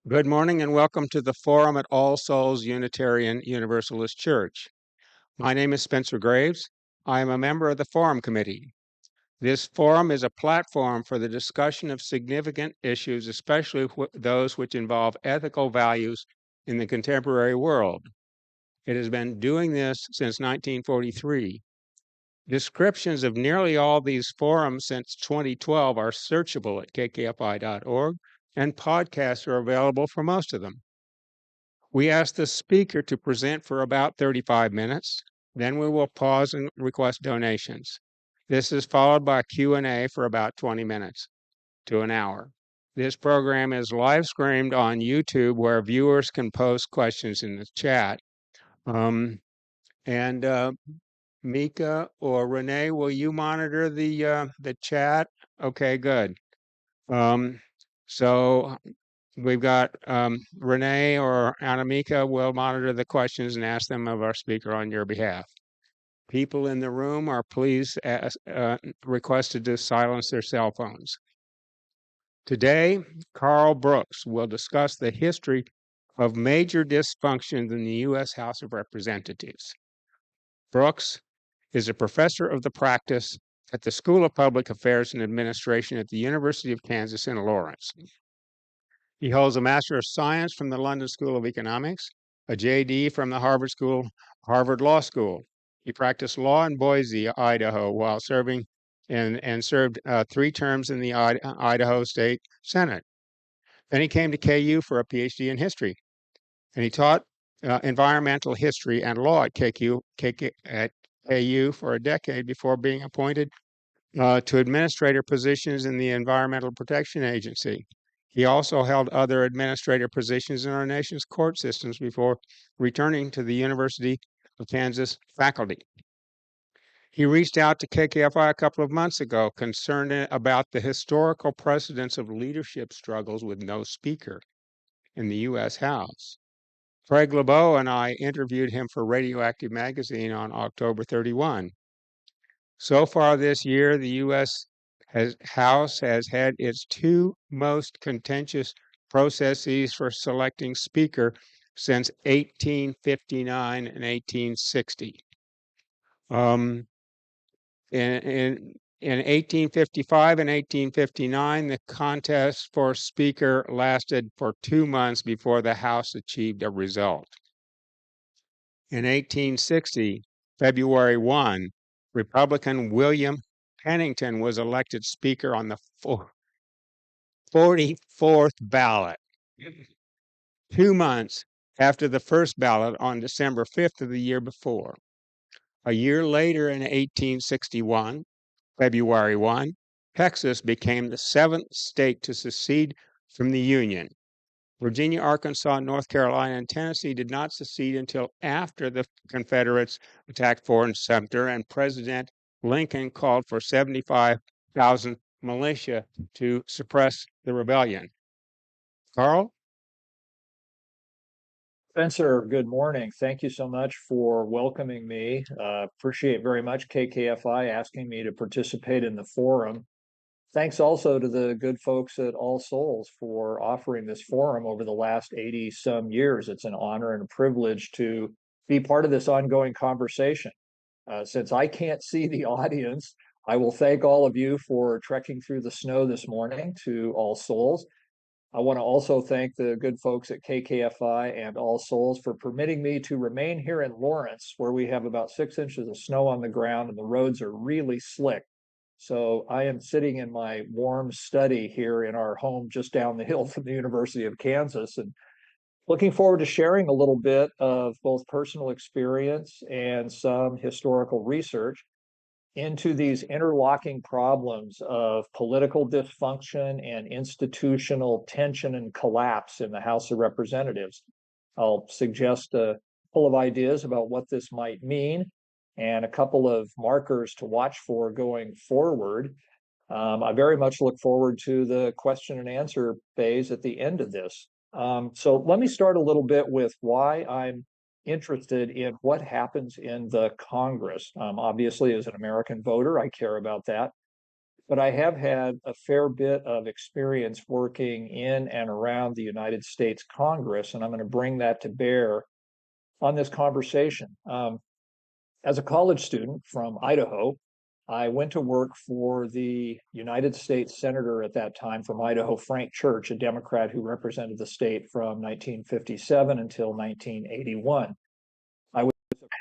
Good morning and welcome to the Forum at All Souls Unitarian Universalist Church. My name is Spencer Graves. I am a member of the Forum Committee. This forum is a platform for the discussion of significant issues, especially those which involve ethical values in the contemporary world. It has been doing this since 1943. Descriptions of nearly all these forums since 2012 are searchable at kkfi.org, and podcasts are available for most of them. We ask the speaker to present for about 35 minutes. Then we will pause and request donations. This is followed by a Q&A for about 20 minutes to an hour. This program is live streamed on YouTube where viewers can post questions in the chat. Mika or Renee, will you monitor the chat? Okay, good. So we've got Renee or Anamika will monitor the questions and ask them of our speaker on your behalf. People in the room are requested to silence their cell phones. Today, Karl Brooks will discuss the history of major dysfunctions in the U.S. House of Representatives. Brooks is a professor of the practice at the School of Public Affairs and Administration at the University of Kansas in Lawrence. He holds a Master of Science from the London School of Economics, a JD from the Harvard Law School. He practiced law in Boise, Idaho, while serving and served 3 terms in the Idaho State Senate. Then he came to KU for a PhD in history, and he taught environmental history and law at KU for a decade before being appointed to administrator positions in the Environmental Protection Agency. He also held other administrator positions in our nation's court systems before returning to the University of Kansas faculty. He reached out to KKFI a couple of months ago concerned about the historical precedence of leadership struggles with no speaker in the U.S. House. Craig LeBeau and I interviewed him for Radioactive Magazine on October 31. So far this year, the U.S. House has had its 2 most contentious processes for selecting speaker since 1859 and 1860. In 1855 and 1859, the contest for speaker lasted for 2 months before the House achieved a result. In 1860, February 1, Republican William Pennington was elected Speaker on the 44th ballot, 2 months after the first ballot on December 5th of the year before. A year later, in 1861, February 1, Texas became the 7th state to secede from the Union. Virginia, Arkansas, North Carolina, and Tennessee did not secede until after the Confederates attacked Fort Sumter, and President Lincoln called for 75,000 militia to suppress the rebellion. Karl? Spencer, good morning. Thank you so much for welcoming me. Appreciate very much KKFI asking me to participate in the forum. Thanks also to the good folks at All Souls for offering this forum over the last 80 some years. It's an honor and a privilege to be part of this ongoing conversation. Since I can't see the audience, I will thank all of you for trekking through the snow this morning to All Souls. I want to also thank the good folks at KKFI and All Souls for permitting me to remain here in Lawrence, where we have about 6 inches of snow on the ground and the roads are really slick. So I am sitting in my warm study here in our home just down the hill from the University of Kansas, and looking forward to sharing a little bit of both personal experience and some historical research into these interlocking problems of political dysfunction and institutional tension and collapse in the House of Representatives. I'll suggest a couple of ideas about what this might mean and a couple of markers to watch for going forward. I very much look forward to the question and answer phase at the end of this. So let me start a little bit with why I'm interested in what happens in the Congress. Obviously, as an American voter, I care about that. but I have had a fair bit of experience working in and around the United States Congress, and I'm going to bring that to bear on this conversation. As a college student from Idaho, I went to work for the United States Senator at that time from Idaho, Frank Church, a Democrat who represented the state from 1957 until 1981. I was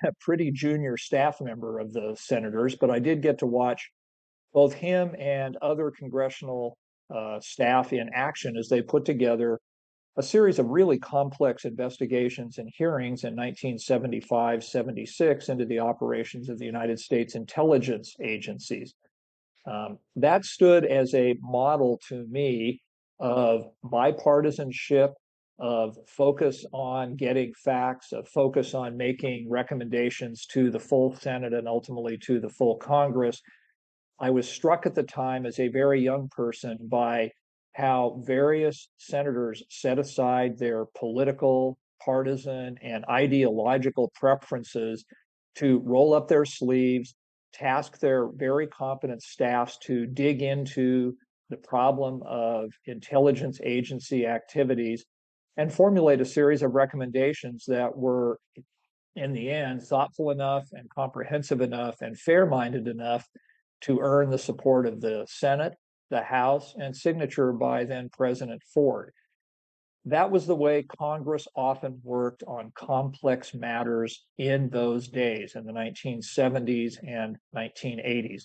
a pretty junior staff member of the senators, but I did get to watch both him and other congressional staff in action as they put together a series of really complex investigations and hearings in 1975-76 into the operations of the United States intelligence agencies. That stood as a model to me of bipartisanship, of focus on getting facts, of focus on making recommendations to the full Senate and ultimately to the full Congress. I was struck at the time as a very young person by how various senators set aside their political, partisan, and ideological preferences to roll up their sleeves, task their very competent staffs to dig into the problem of intelligence agency activities and formulate a series of recommendations that were, in the end, thoughtful enough and comprehensive enough and fair-minded enough to earn the support of the Senate, the House, and signature by then President Ford. That was the way Congress often worked on complex matters in those days, in the 1970s and 1980s.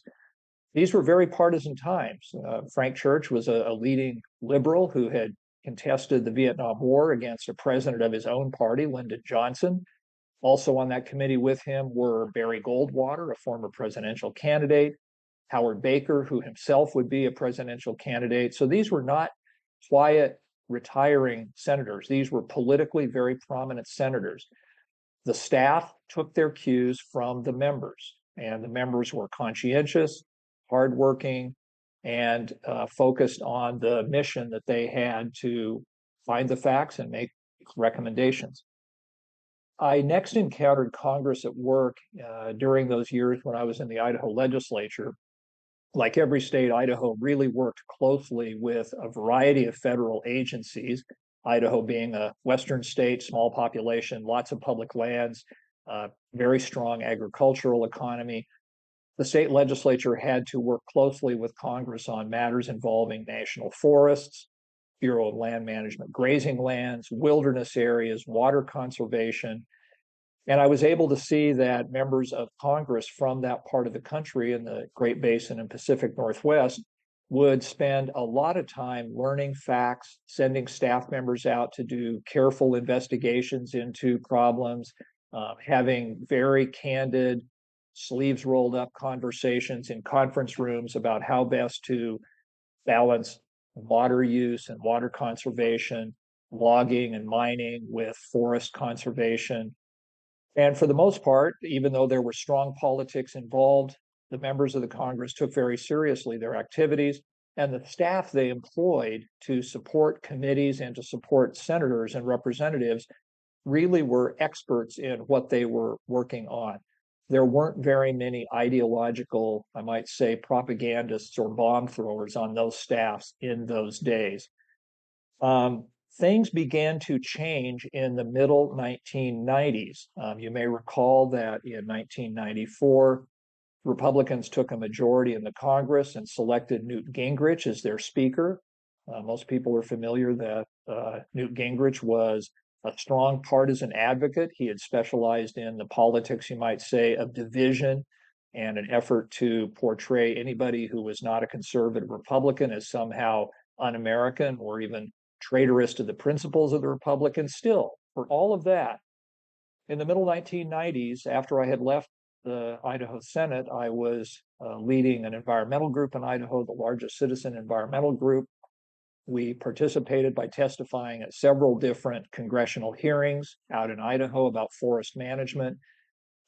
These were very partisan times. Frank Church was a leading liberal who had contested the Vietnam War against a president of his own party, Lyndon Johnson. Also on that committee with him were Barry Goldwater, a former presidential candidate, Howard Baker, who himself would be a presidential candidate. So these were not quiet, retiring senators. These were politically very prominent senators. The staff took their cues from the members, and the members were conscientious, hardworking, and focused on the mission that they had to find the facts and make recommendations. I next encountered Congress at work during those years when I was in the Idaho legislature. Like every state, Idaho really worked closely with a variety of federal agencies. Idaho being a western state, small population, lots of public lands, very strong agricultural economy. The state legislature had to work closely with Congress on matters involving national forests, Bureau of Land Management, grazing lands, wilderness areas, water conservation. And I was able to see that members of Congress from that part of the country in the Great Basin and Pacific Northwest would spend a lot of time learning facts, sending staff members out to do careful investigations into problems, having very candid, sleeves rolled up conversations in conference rooms about how best to balance water use and water conservation, logging and mining with forest conservation. And for the most part, even though there were strong politics involved, the members of the Congress took very seriously their activities, and the staff they employed to support committees and to support senators and representatives really were experts in what they were working on. There weren't very many ideological, I might say, propagandists or bomb throwers on those staffs in those days. Things began to change in the middle 1990s. You may recall that in 1994, Republicans took a majority in the Congress and selected Newt Gingrich as their speaker. Most people are familiar that Newt Gingrich was a strong partisan advocate. He had specialized in the politics, you might say, of division and an effort to portray anybody who was not a conservative Republican as somehow un-American or even traitorous to the principles of the Republicans. Still, for all of that, in the middle 1990s, after I had left the Idaho Senate, I was leading an environmental group in Idaho, the largest citizen environmental group. We participated by testifying at several different congressional hearings out in Idaho about forest management.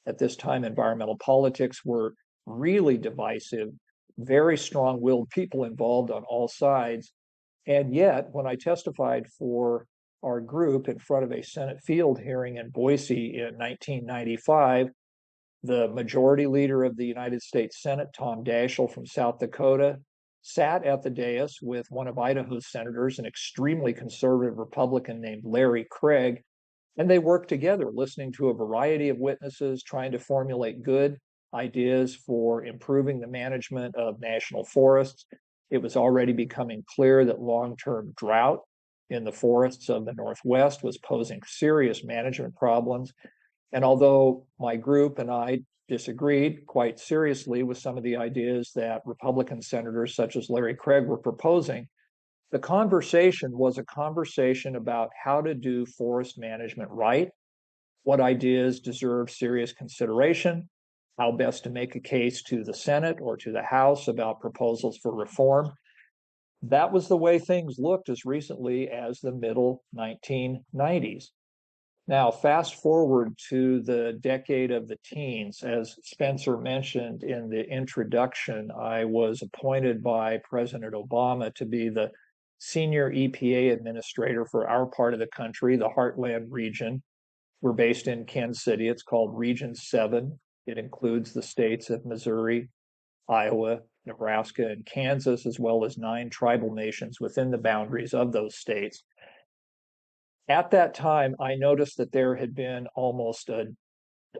At this time, environmental politics were really divisive, very strong-willed people involved on all sides. And yet, when I testified for our group in front of a Senate field hearing in Boise in 1995, the majority leader of the United States Senate, Tom Daschle from South Dakota, sat at the dais with one of Idaho's senators, an extremely conservative Republican named Larry Craig, and they worked together, listening to a variety of witnesses, trying to formulate good ideas for improving the management of national forests. It was already becoming clear that long-term drought in the forests of the Northwest was posing serious management problems. And although my group and I disagreed quite seriously with some of the ideas that Republican senators such as Larry Craig were proposing, the conversation was a conversation about how to do forest management right, what ideas deserve serious consideration, how best to make a case to the Senate or to the House about proposals for reform. That was the way things looked as recently as the middle 1990s. Now, fast forward to the decade of the teens. As Spencer mentioned in the introduction, I was appointed by President Obama to be the senior EPA administrator for our part of the country, the Heartland region. We're based in Kansas City. It's called Region 7. It includes the states of Missouri, Iowa, Nebraska, and Kansas, as well as 9 tribal nations within the boundaries of those states. At that time, I noticed that there had been almost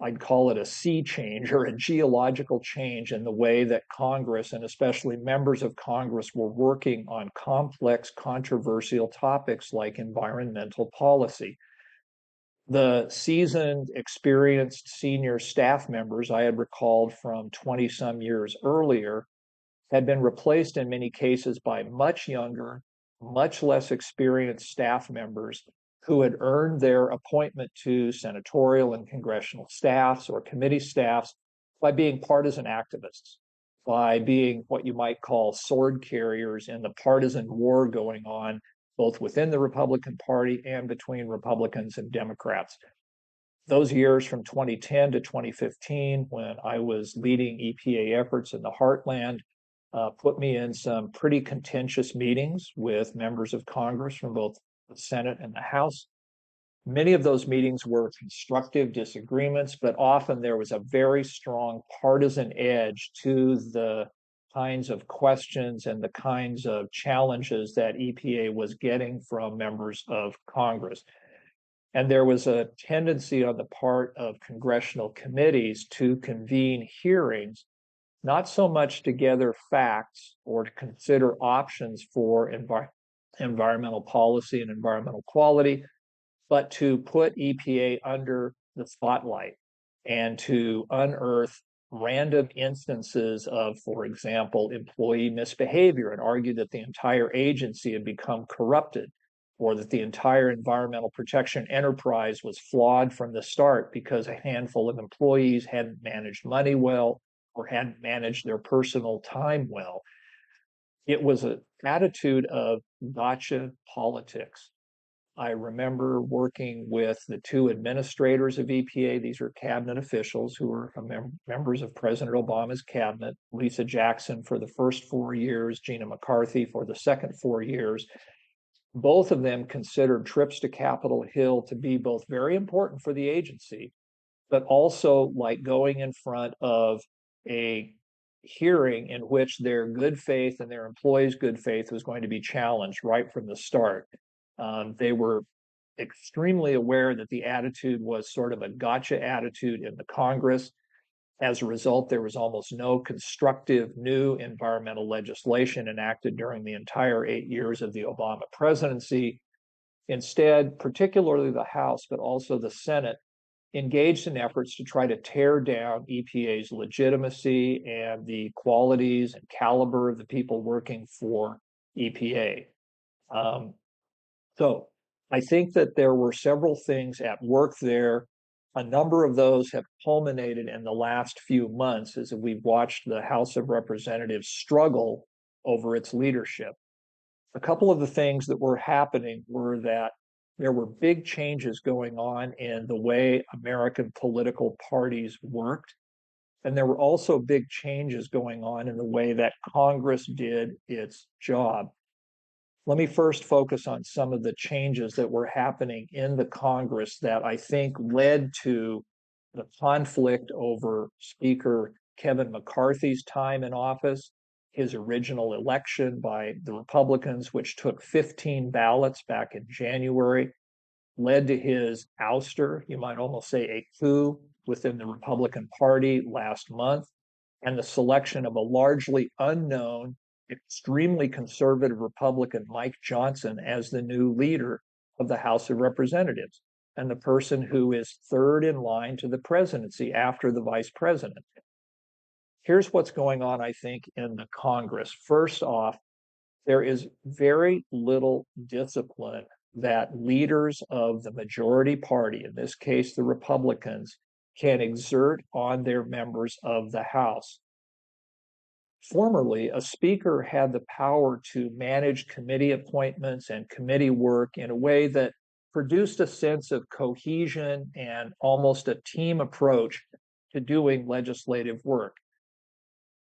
I'd call it a sea change or a geological change in the way that Congress and especially members of Congress were working on complex, controversial topics like environmental policy. The seasoned, experienced senior staff members I had recalled from 20 some years earlier had been replaced in many cases by much younger, much less experienced staff members who had earned their appointment to senatorial and congressional staffs or committee staffs by being partisan activists, by being what you might call sword carriers in the partisan war going on both within the Republican Party and between Republicans and Democrats. Those years from 2010 to 2015, when I was leading EPA efforts in the Heartland, put me in some pretty contentious meetings with members of Congress from both the Senate and the House. Many of those meetings were constructive disagreements, but often there was a very strong partisan edge to the kinds of questions and the kinds of challenges that EPA was getting from members of Congress. And there was a tendency on the part of congressional committees to convene hearings, not so much to gather facts or to consider options for environmental policy and environmental quality, but to put EPA under the spotlight and to unearth random instances of, for example, employee misbehavior and argue that the entire agency had become corrupted or that the entire environmental protection enterprise was flawed from the start because a handful of employees hadn't managed money well or hadn't managed their personal time well. It was an attitude of gotcha politics. I remember working with the 2 administrators of EPA. These are cabinet officials who were members of President Obama's cabinet. Lisa Jackson for the first 4 years, Gina McCarthy for the second 4 years. Both of them considered trips to Capitol Hill to be both very important for the agency, but also like going in front of a hearing in which their good faith and their employees' good faith was going to be challenged right from the start. They were extremely aware that the attitude was sort of a gotcha attitude in the Congress. As a result, there was almost no constructive new environmental legislation enacted during the entire 8 years of the Obama presidency. Instead, particularly the House, but also the Senate, engaged in efforts to try to tear down EPA's legitimacy and the qualities and caliber of the people working for EPA. So I think that there were several things at work there. A number of those have culminated in the last few months as we've watched the House of Representatives struggle over its leadership. A couple of the things that were happening were that there were big changes going on in the way American political parties worked. And there were also big changes going on in the way that Congress did its job. Let me first focus on some of the changes that were happening in the Congress that I think led to the conflict over Speaker Kevin McCarthy's time in office his original election by the Republicans, which took 15 ballots back in January, led to his ouster, you might almost say a coup within the Republican Party last month, and the selection of a largely unknown, extremely conservative Republican, Mike Johnson, as the new leader of the House of Representatives and the person who is third in line to the presidency after the vice president. Here's what's going on, I think, in the Congress. First off, there is very little discipline that leaders of the majority party, in this case, the Republicans, can exert on their members of the House. Formerly, a speaker had the power to manage committee appointments and committee work in a way that produced a sense of cohesion and almost a team approach to doing legislative work.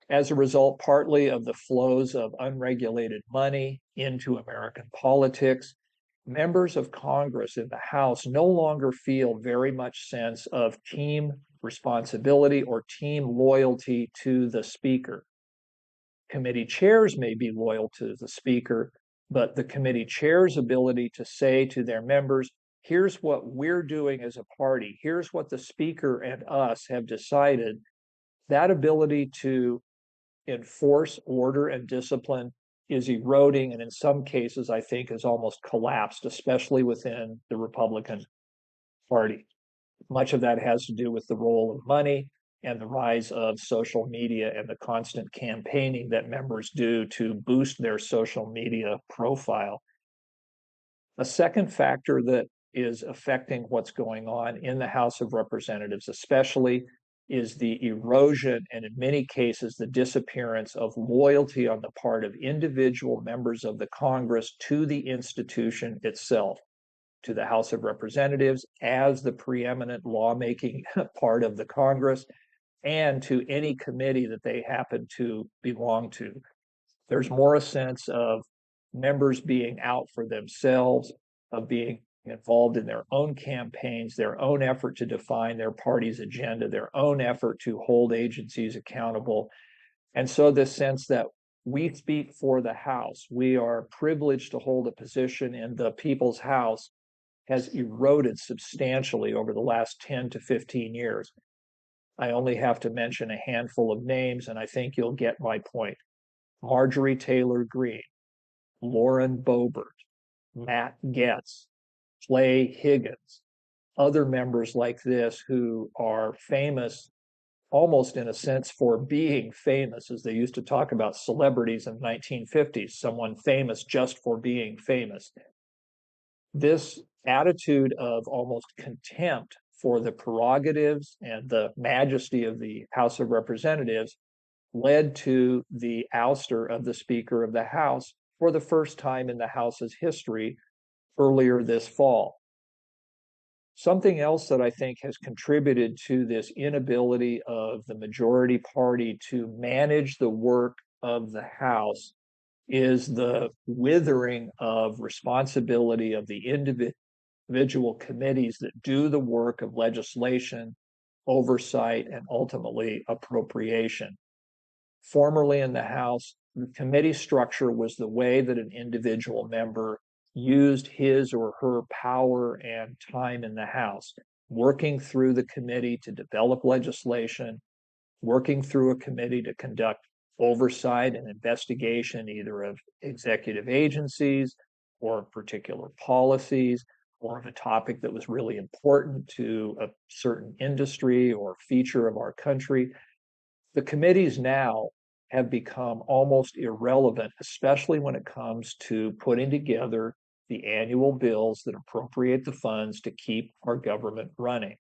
As a result, partly of the flows of unregulated money into American politics, members of Congress in the House no longer feel very much sense of team responsibility or team loyalty to the speaker. Committee chairs may be loyal to the speaker, but the committee chair's ability to say to their members, here's what we're doing as a party, here's what the speaker and us have decided, that ability to enforce order and discipline is eroding, and in some cases, I think, has almost collapsed, especially within the Republican Party. Much of that has to do with the role of money and the rise of social media and the constant campaigning that members do to boost their social media profile. A second factor that is affecting what's going on in the House of Representatives, especially, is the erosion and, in many cases, the disappearance of loyalty on the part of individual members of the Congress to the institution itself, to the House of Representatives as the preeminent lawmaking part of the Congress, and to any committee that they happen to belong to. There's more a sense of members being out for themselves, of being involved in their own campaigns, their own effort to define their party's agenda, their own effort to hold agencies accountable. And so this sense that we speak for the House, we are privileged to hold a position in the people's House, has eroded substantially over the last 10 to 15 years. I only have to mention a handful of names, and I think you'll get my point. Marjorie Taylor Greene, Lauren Boebert, Matt Gaetz, Clay Higgins, other members like this who are famous almost in a sense for being famous, as they used to talk about celebrities in the 1950s, someone famous just for being famous. This attitude of almost contempt for the prerogatives and the majesty of the House of Representatives led to the ouster of the Speaker of the House for the first time in the House's history earlier this fall. Something else that I think has contributed to this inability of the majority party to manage the work of the House is the withering of responsibility of the individual committees that do the work of legislation, oversight, and ultimately appropriation. Formerly in the House, the committee structure was the way that an individual member used his or her power and time in the House, working through the committee to develop legislation, working through a committee to conduct oversight and investigation, either of executive agencies or particular policies, or of a topic that was really important to a certain industry or feature of our country. The committees now have become almost irrelevant, especially when it comes to putting together the annual bills that appropriate the funds to keep our government running.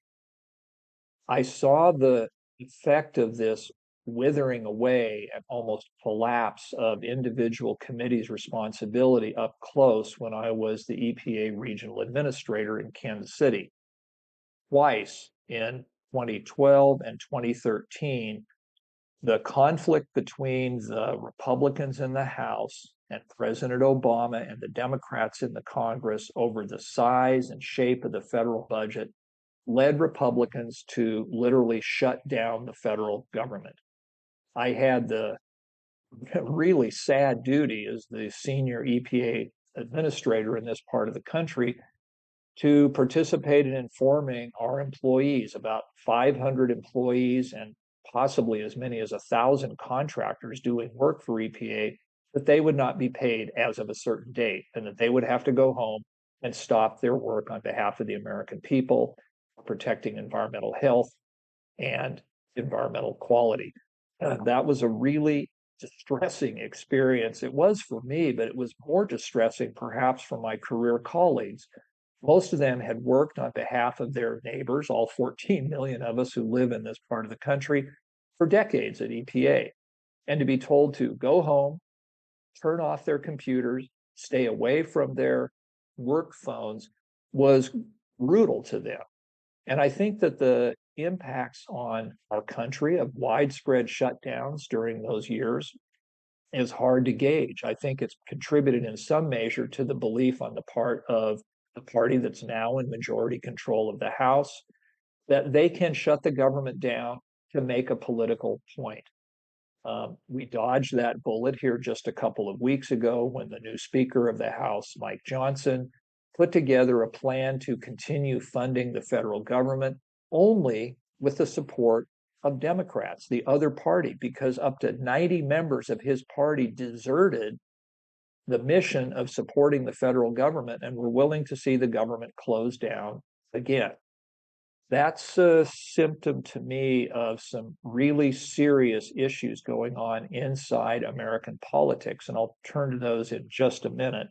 I saw the effect of this withering away and almost collapse of individual committees' responsibility up close when I was the EPA regional administrator in Kansas City. Twice in 2012 and 2013, the conflict between the Republicans in the House and President Obama and the Democrats in the Congress over the size and shape of the federal budget led Republicans to literally shut down the federal government. I had the really sad duty as the senior EPA administrator in this part of the country to participate in informing our employees, about 500 employees and possibly as many as 1,000 contractors doing work for EPA, that they would not be paid as of a certain date and that they would have to go home and stop their work on behalf of the American people, protecting environmental health and environmental quality. That was a really distressing experience. It was for me, but it was more distressing perhaps for my career colleagues. Most of them had worked on behalf of their neighbors, all 14 million of us who live in this part of the country, for decades at EPA. And to be told to go home, turn off their computers, stay away from their work phones was brutal to them. And I think that the impacts on our country of widespread shutdowns during those years is hard to gauge. I think it's contributed in some measure to the belief on the part of the party that's now in majority control of the House that they can shut the government down to make a political point. We dodged that bullet here just a couple of weeks ago when the new Speaker of the House, Mike Johnson, put together a plan to continue funding the federal government only with the support of Democrats, the other party, because up to 90 members of his party deserted the mission of supporting the federal government and were willing to see the government close down again. That's a symptom to me of some really serious issues going on inside American politics, and I'll turn to those in just a minute.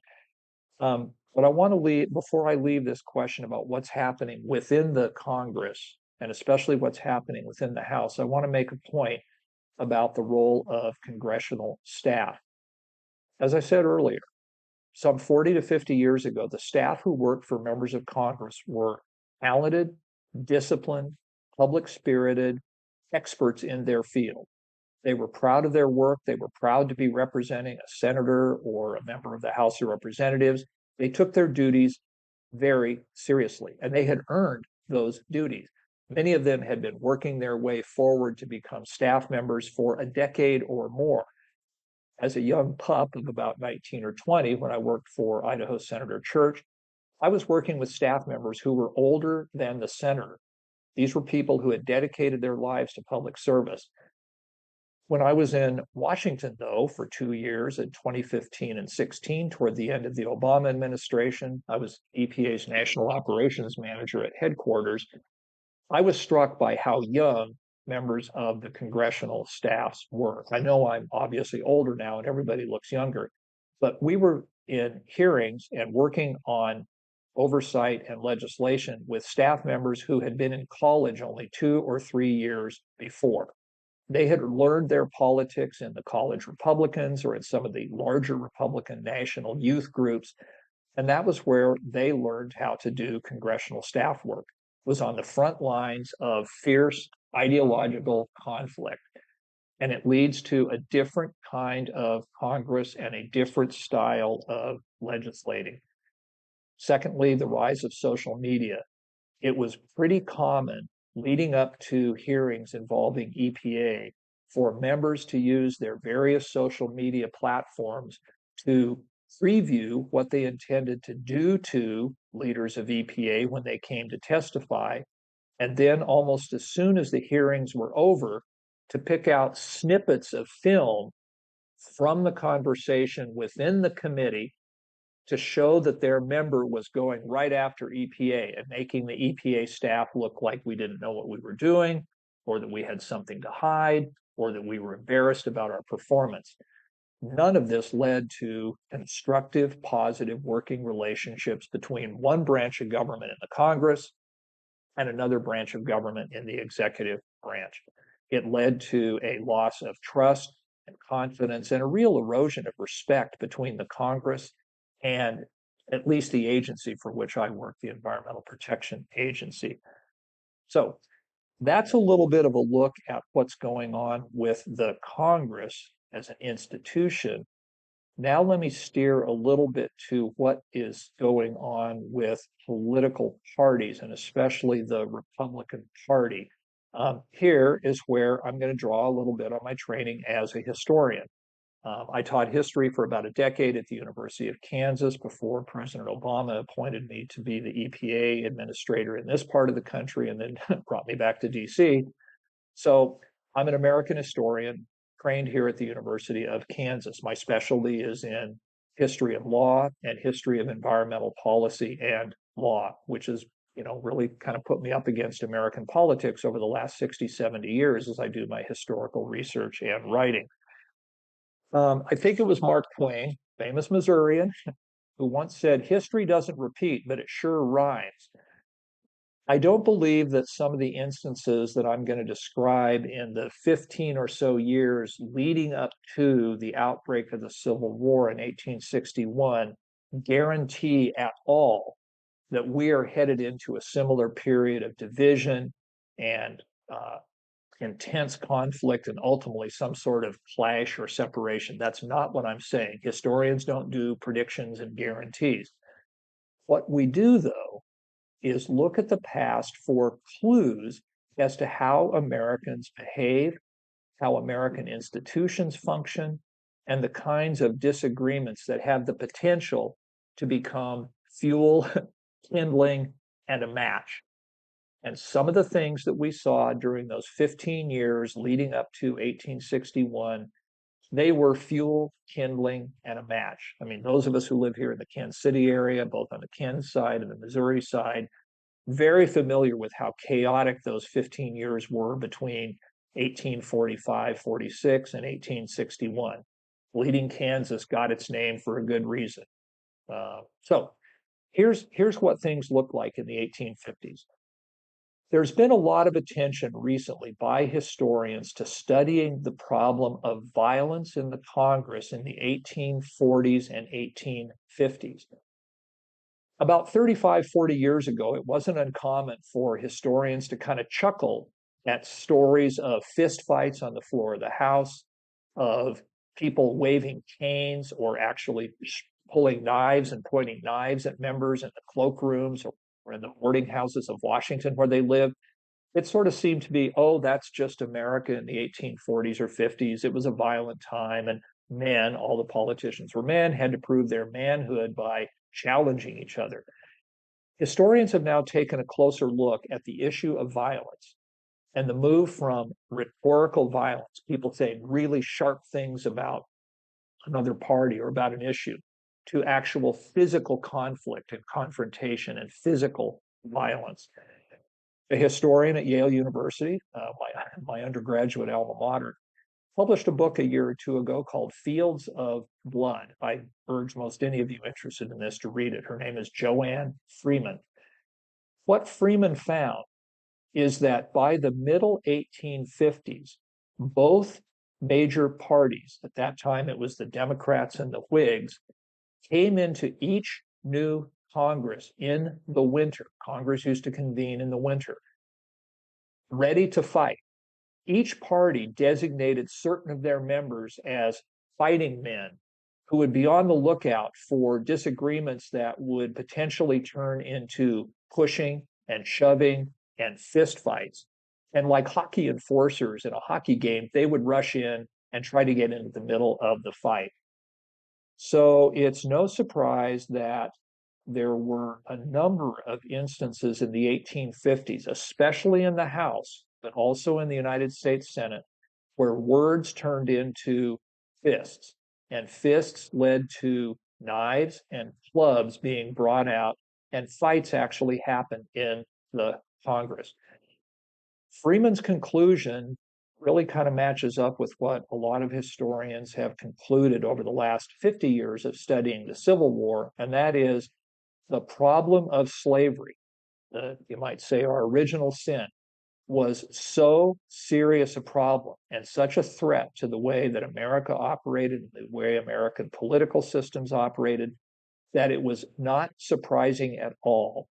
But I want to leave, before I leave this question about what's happening within the Congress, and especially what's happening within the House, I want to make a point about the role of congressional staff. As I said earlier, some 40 to 50 years ago, the staff who worked for members of Congress were talented, disciplined, public spirited, experts in their field. They were proud of their work. They were proud to be representing a senator or a member of the House of Representatives. They took their duties very seriously, and they had earned those duties. Many of them had been working their way forward to become staff members for a decade or more. As a young pup of about 19 or 20, when I worked for Idaho Senator Church, I was working with staff members who were older than the senator. These were people who had dedicated their lives to public service. When I was in Washington, though, for 2 years in 2015 and 16, toward the end of the Obama administration, I was EPA's National Operations Manager at headquarters. I was struck by how young members of the congressional staffs were. I know I'm obviously older now and everybody looks younger, but we were in hearings and working on oversight and legislation with staff members who had been in college only 2 or 3 years before. They had learned their politics in the college Republicans or in some of the larger Republican national youth groups. And that was where they learned how to do congressional staff work, was on the front lines of fierce ideological conflict. And it leads to a different kind of Congress and a different style of legislating. Secondly, the rise of social media. It was pretty common leading up to hearings involving EPA for members to use their various social media platforms to preview what they intended to do to leaders of EPA when they came to testify. And then, almost as soon as the hearings were over, to pick out snippets of film from the conversation within the committee to show that their member was going right after EPA and making the EPA staff look like we didn't know what we were doing, or that we had something to hide, or that we were embarrassed about our performance. None of this led to constructive, positive working relationships between one branch of government in the Congress and another branch of government in the executive branch. It led to a loss of trust and confidence and a real erosion of respect between the Congress and at least the agency for which I work, the Environmental Protection Agency. So that's a little bit of a look at what's going on with the Congress as an institution. Now let me steer a little bit to what is going on with political parties, and especially the Republican Party. Here is where I'm going to draw a little bit on my training as a historian. I taught history for about a decade at the University of Kansas before President Obama appointed me to be the EPA administrator in this part of the country and then brought me back to DC. So I'm an American historian trained here at the University of Kansas. My specialty is in history of law and history of environmental policy and law, which is, really kind of put me up against American politics over the last 60, 70 years as I do my historical research and writing. I think it was Mark Twain, famous Missourian, who once said, "History doesn't repeat, but it sure rhymes." I don't believe that some of the instances that I'm going to describe in the 15 or so years leading up to the outbreak of the Civil War in 1861 guarantee at all that we are headed into a similar period of division and intense conflict and ultimately some sort of clash or separation. That's not what I'm saying. Historians don't do predictions and guarantees. What we do, though, is look at the past for clues as to how Americans behave, how American institutions function, and the kinds of disagreements that have the potential to become fuel, kindling, and a match. And some of the things that we saw during those 15 years leading up to 1861, they were fuel, kindling, and a match. I mean, those of us who live here in the Kansas City area, both on the Kansas side and the Missouri side, very familiar with how chaotic those 15 years were between 1845, 46, and 1861. Bleeding Kansas got its name for a good reason. So here's what things looked like in the 1850s. There's been a lot of attention recently by historians to studying the problem of violence in the Congress in the 1840s and 1850s. About 35, 40 years ago, it wasn't uncommon for historians to kind of chuckle at stories of fistfights on the floor of the House, of people waving canes or actually pulling knives and pointing knives at members in the cloakrooms or in the boarding houses of Washington where they lived. It sort of seemed to be, oh, that's just America in the 1840s or 50s. It was a violent time, and men, all the politicians were men, had to prove their manhood by challenging each other. Historians have now taken a closer look at the issue of violence and the move from rhetorical violence, people saying really sharp things about another party or about an issue, to actual physical conflict and confrontation and physical violence. A historian at Yale University, my undergraduate alma mater, published a book a year or two ago called Fields of Blood. I urge most any of you interested in this to read it. Her name is Joanne Freeman. What Freeman found is that by the middle 1850s, both major parties, at that time it was the Democrats and the Whigs, came into each new Congress in the winter. Congress used to convene in the winter, ready to fight. Each party designated certain of their members as fighting men who would be on the lookout for disagreements that would potentially turn into pushing and shoving and fistfights. And like hockey enforcers in a hockey game, they would rush in and try to get into the middle of the fight. So it's no surprise that there were a number of instances in the 1850s, especially in the House, but also in the United States Senate, where words turned into fists, and fists led to knives and clubs being brought out, and fights actually happened in the Congress. Freeman's conclusion really kind of matches up with what a lot of historians have concluded over the last 50 years of studying the Civil War, and that is the problem of slavery, you might say our original sin, was so serious a problem and such a threat to the way that America operated, the way American political systems operated, that it was not surprising at all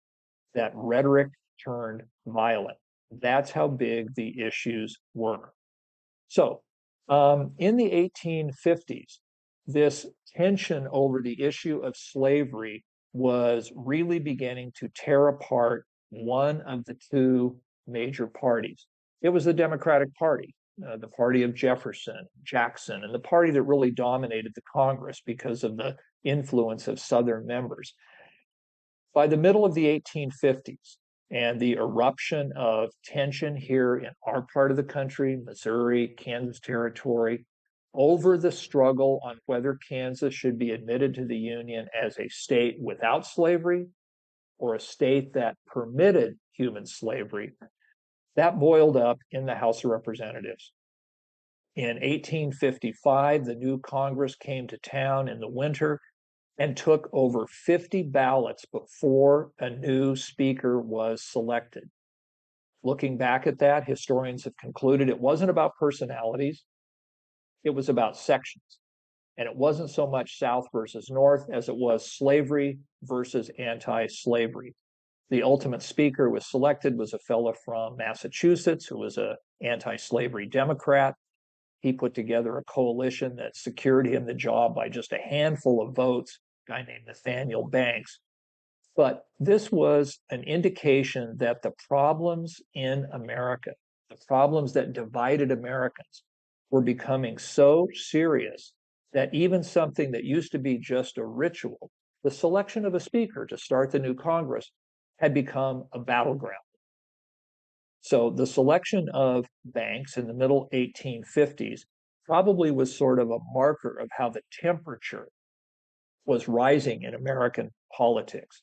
that rhetoric turned violent. That's how big the issues were. So in the 1850s, this tension over the issue of slavery was really beginning to tear apart one of the two major parties. It was the Democratic Party. the party of Jefferson, Jackson, and the party that really dominated the Congress because of the influence of Southern members. By the middle of the 1850s and the eruption of tension here in our part of the country, Missouri, Kansas Territory, over the struggle on whether Kansas should be admitted to the Union as a state without slavery or a state that permitted human slavery, that boiled up in the House of Representatives. In 1855, the new Congress came to town in the winter and took over 50 ballots before a new speaker was selected. Looking back at that, historians have concluded it wasn't about personalities, it was about sections. And it wasn't so much South versus North as it was slavery versus anti-slavery. The ultimate speaker was selected was a fellow from Massachusetts who was an anti-slavery Democrat. He put together a coalition that secured him the job by just a handful of votes, a guy named Nathaniel Banks. But this was an indication that the problems in America, the problems that divided Americans, were becoming so serious that even something that used to be just a ritual, the selection of a speaker to start the new Congress, had become a battleground. So the selection of Banks in the middle 1850s probably was sort of a marker of how the temperature was rising in American politics.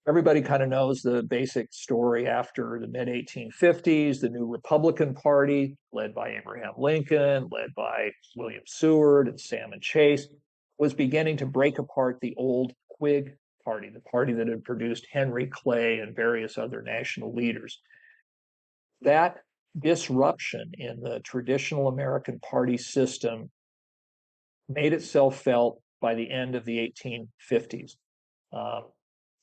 Everybody kind of knows the basic story after the mid 1850s. The new Republican Party, led by Abraham Lincoln, led by William Seward and Salmon Chase, was beginning to break apart the old Whig Party, the party that had produced Henry Clay and various other national leaders. That disruption in the traditional American party system made itself felt by the end of the 1850s.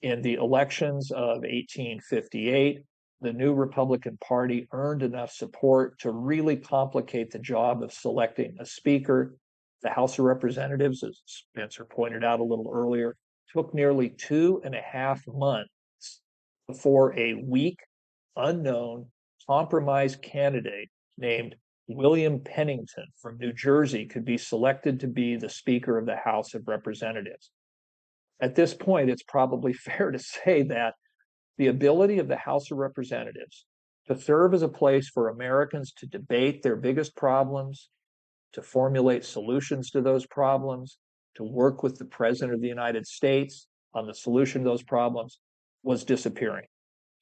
In the elections of 1858, the new Republican Party earned enough support to really complicate the job of selecting a speaker. The House of Representatives, as Spencer pointed out a little earlier, took nearly 2.5 months before a weak, unknown, compromise candidate named William Pennington from New Jersey could be selected to be the Speaker of the House of Representatives. At this point, it's probably fair to say that the ability of the House of Representatives to serve as a place for Americans to debate their biggest problems, to formulate solutions to those problems, to work with the President of the United States on the solution to those problems, was disappearing.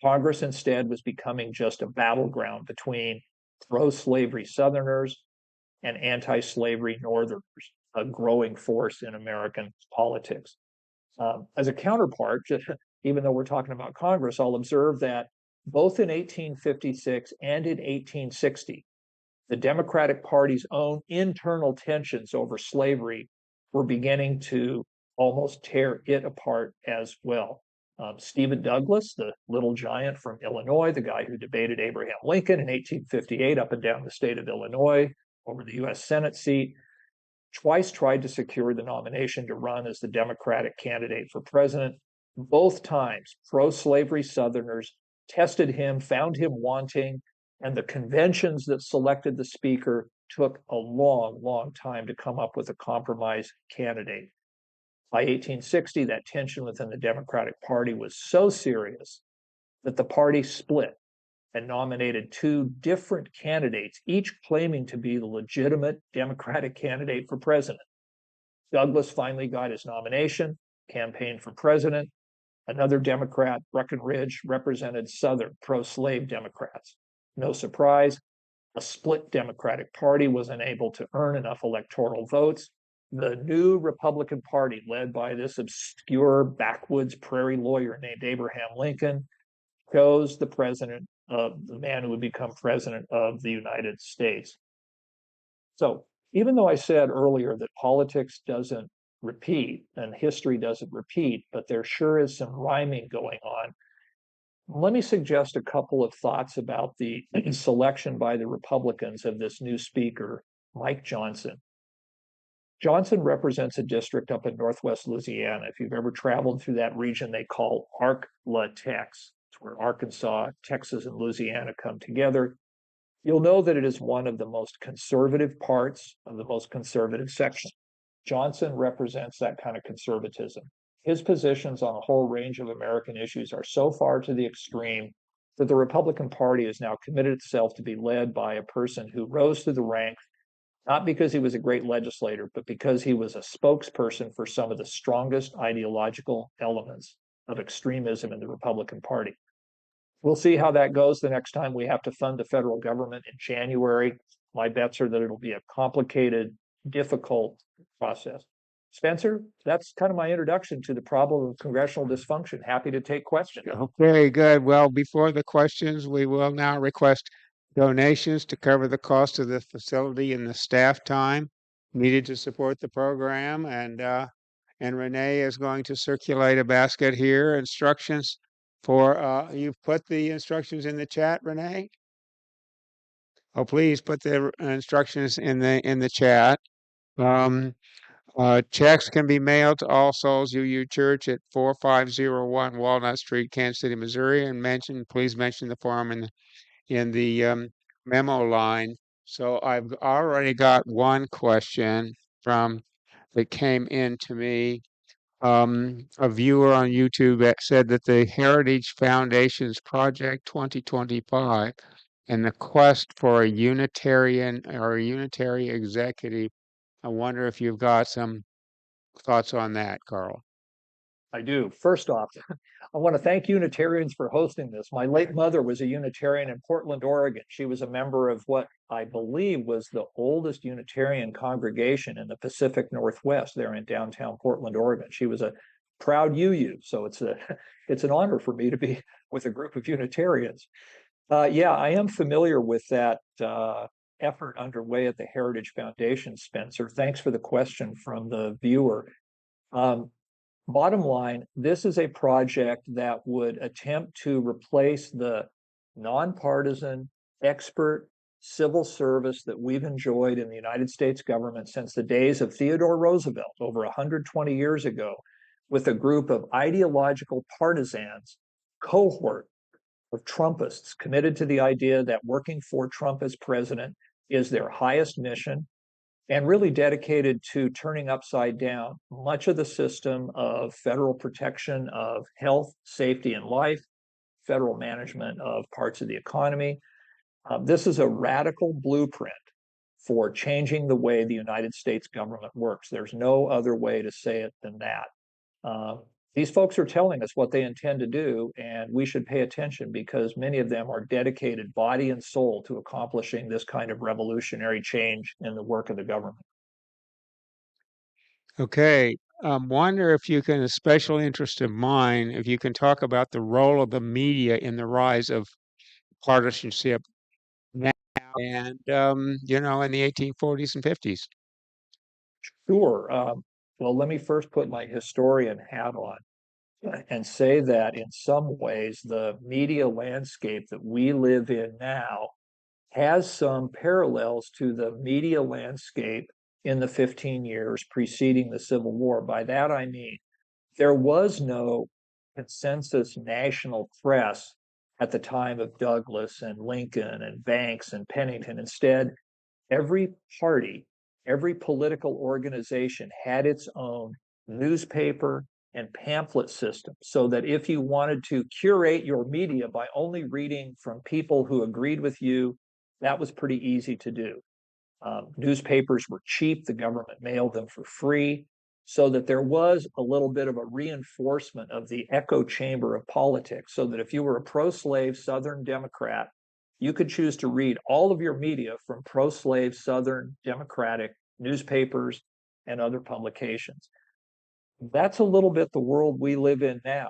Congress instead was becoming just a battleground between pro-slavery Southerners and anti-slavery Northerners, a growing force in American politics. As a counterpart, even though we're talking about Congress, I'll observe that both in 1856 and in 1860, the Democratic Party's own internal tensions over slavery were beginning to almost tear it apart as well. Stephen Douglas, the little giant from Illinois, the guy who debated Abraham Lincoln in 1858 up and down the state of Illinois over the US Senate seat, twice tried to secure the nomination to run as the Democratic candidate for president. Both times, pro-slavery Southerners tested him, found him wanting, and the conventions that selected the speaker took a long, long time to come up with a compromise candidate. By 1860, that tension within the Democratic Party was so serious that the party split and nominated two different candidates, each claiming to be the legitimate Democratic candidate for president. Douglas finally got his nomination, campaigned for president. Another Democrat, Breckinridge, represented Southern pro-slave Democrats. No surprise, a split Democratic Party was unable to earn enough electoral votes. The new Republican Party, led by this obscure backwoods prairie lawyer named Abraham Lincoln, chose the president of the man who would become president of the United States. So even though I said earlier that politics doesn't repeat and history doesn't repeat, but there sure is some rhyming going on, let me suggest a couple of thoughts about the selection by the Republicans of this new speaker, Mike Johnson. Johnson represents a district up in Northwest Louisiana. If you've ever traveled through that region, they call Arc-La-Tex. It's where Arkansas, Texas, and Louisiana come together. you'll know that it is one of the most conservative parts of the most conservative section. Johnson represents that kind of conservatism. His positions on a whole range of American issues are so far to the extreme that the Republican Party has now committed itself to be led by a person who rose through the ranks, not because he was a great legislator, but because he was a spokesperson for some of the strongest ideological elements of extremism in the Republican Party. We'll see how that goes the next time we have to fund the federal government in January. My bets are that it'll be a complicated, difficult process. Spencer, that's kind of my introduction to the problem of congressional dysfunction. Happy to take questions. Okay, good. Well, before the questions, we will now request donations to cover the cost of the facility and the staff time needed to support the program. And Renee is going to circulate a basket here. Instructions for you've put the instructions in the chat, Renee? Oh, please put the instructions in the chat. Checks can be mailed to All Souls UU Church at 4501 Walnut Street, Kansas City, Missouri, and please mention the forum in the memo line. So I've already got one question that came in to me. A viewer on YouTube that said that the Heritage Foundation's Project 2025 and the quest for a Unitarian or a Unitary executive. I wonder if you've got some thoughts on that, Karl. I do. First off, I want to thank Unitarians for hosting this. My late mother was a Unitarian in Portland, Oregon. She was a member of what I believe was the oldest Unitarian congregation in the Pacific Northwest there in downtown Portland, Oregon. She was a proud UU, so it's an honor for me to be with a group of Unitarians. Yeah, I am familiar with that effort underway at the Heritage Foundation, Spencer. Thanks for the question from the viewer. Bottom line, this is a project that would attempt to replace the nonpartisan, expert civil service that we've enjoyed in the United States government since the days of Theodore Roosevelt over 120 years ago with a group of ideological partisans, cohort of Trumpists committed to the idea that working for Trump as president is their highest mission and really dedicated to turning upside down much of the system of federal protection of health, safety, and life, federal management of parts of the economy. This is a radical blueprint for changing the way the United States government works. There's no other way to say it than that. These folks are telling us what they intend to do, and we should pay attention because many of them are dedicated body and soul to accomplishing this kind of revolutionary change in the work of the government. Okay. Wonder if you can, a special interest of mine, if you can talk about the role of the media in the rise of partisanship now and, in the 1840s and 50s. Sure. Well, let me first put my historian hat on and say that in some ways, the media landscape that we live in now has some parallels to the media landscape in the 15 years preceding the Civil War. By that, I mean, there was no consensus national press at the time of Douglas and Lincoln and Banks and Pennington. Instead, every party, every political organization had its own newspaper and pamphlet system, so that if you wanted to curate your media by only reading from people who agreed with you, that was pretty easy to do. Newspapers were cheap, the government mailed them for free, so that there was a little bit of a reinforcement of the echo chamber of politics, so that if you were a pro-slave Southern Democrat, you could choose to read all of your media from pro-slave Southern Democratic newspapers and other publications. That's a little bit the world we live in now.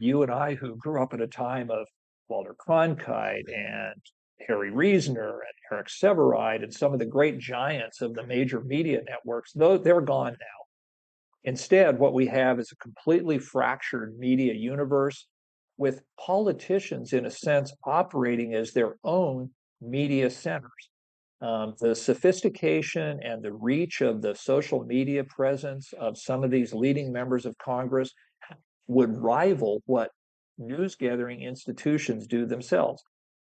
You and I, who grew up at a time of Walter Cronkite and Harry Reasoner and Eric Sevareid and some of the great giants of the major media networks, though they're gone now. Instead, what we have is a completely fractured media universe with politicians, in a sense, operating as their own media centers. The sophistication and the reach of the social media presence of some of these leading members of Congress would rival what news gathering institutions do themselves.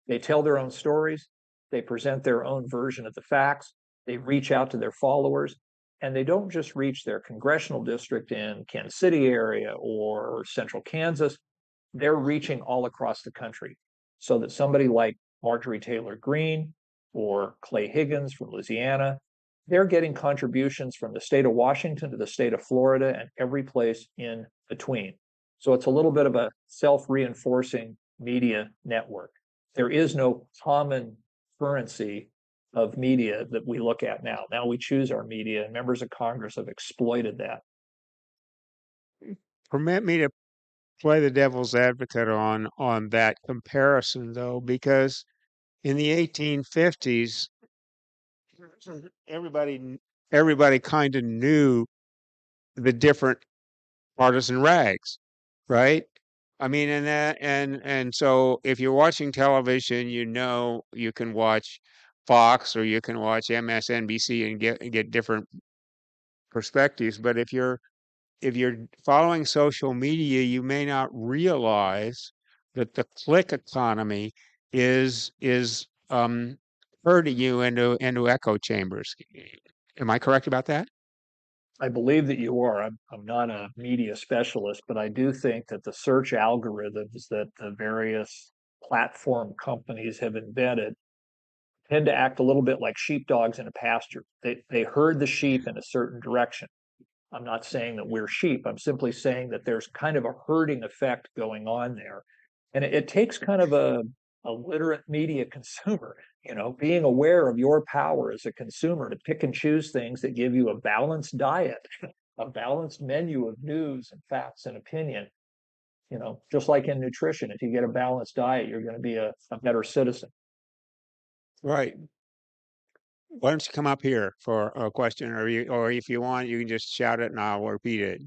They tell their own stories, They present their own version of the facts. They reach out to their followers, and they don't just reach their congressional district in Kansas City area or central Kansas. They're reaching all across the country, so that somebody like Marjorie Taylor Greene or Clay Higgins from Louisiana, they're getting contributions from the state of Washington to the state of Florida and every place in between. So it's a little bit of a self-reinforcing media network. There is no common currency of media that we look at now. Now we choose our media, and members of Congress have exploited that. Permit me to play the devil's advocate on that comparison, though, because in the 1850s, everybody everybody kind of knew the different partisan rags, right? I mean, and so if you're watching television, you know you can watch Fox or you can watch MSNBC and get different perspectives. But if you're following social media, you may not realize that the click economy is herding you into echo chambers. Am I correct about that? I believe that you are. I'm not a media specialist, but I do think that the search algorithms that the various platform companies have invented tend to act a little bit like sheepdogs in a pasture. They herd the sheep in a certain direction. I'm not saying that we're sheep. I'm simply saying that there's kind of a herding effect going on there. And it takes kind of a literate media consumer, being aware of your power as a consumer to pick and choose things that give you a balanced diet, a balanced menu of news and facts and opinion. Just like in nutrition, if you get a balanced diet, you're going to be a better citizen. Right. Why don't you come up here for a question, or if you want, you can just shout it and I'll repeat it.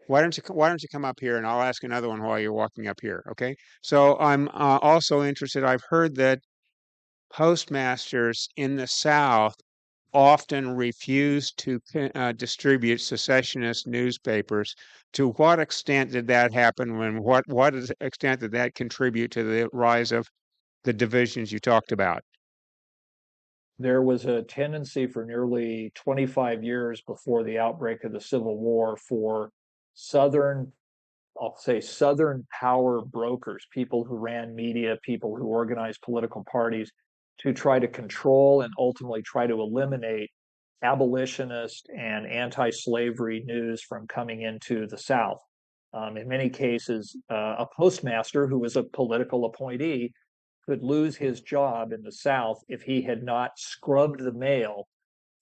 Why don't you come up here and I'll ask another one while you're walking up here, okay? So I'm also interested. I've heard that postmasters in the South often refuse to distribute secessionist newspapers. To what extent did that happen? Extent did that contribute to the rise of the divisions you talked about? There was a tendency for nearly 25 years before the outbreak of the Civil War for Southern, I'll say Southern power brokers, people who ran media, people who organized political parties, to try to control and ultimately try to eliminate abolitionist and anti-slavery news from coming into the South. In many cases, a postmaster who was a political appointee could lose his job in the South if he had not scrubbed the mail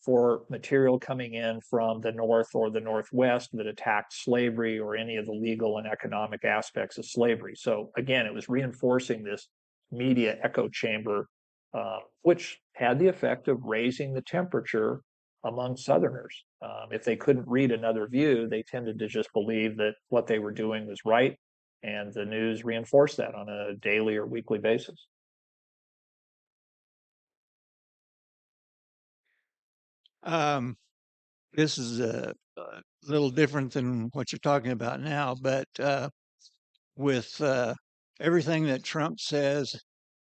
for material coming in from the North or the Northwest that attacked slavery or any of the legal and economic aspects of slavery. So again, it was reinforcing this media echo chamber, which had the effect of raising the temperature among Southerners. If they couldn't read another view, they tended to just believe that what they were doing was right, and the news reinforced that on a daily or weekly basis. Um, this is a little different than what you're talking about now, but with everything that Trump says,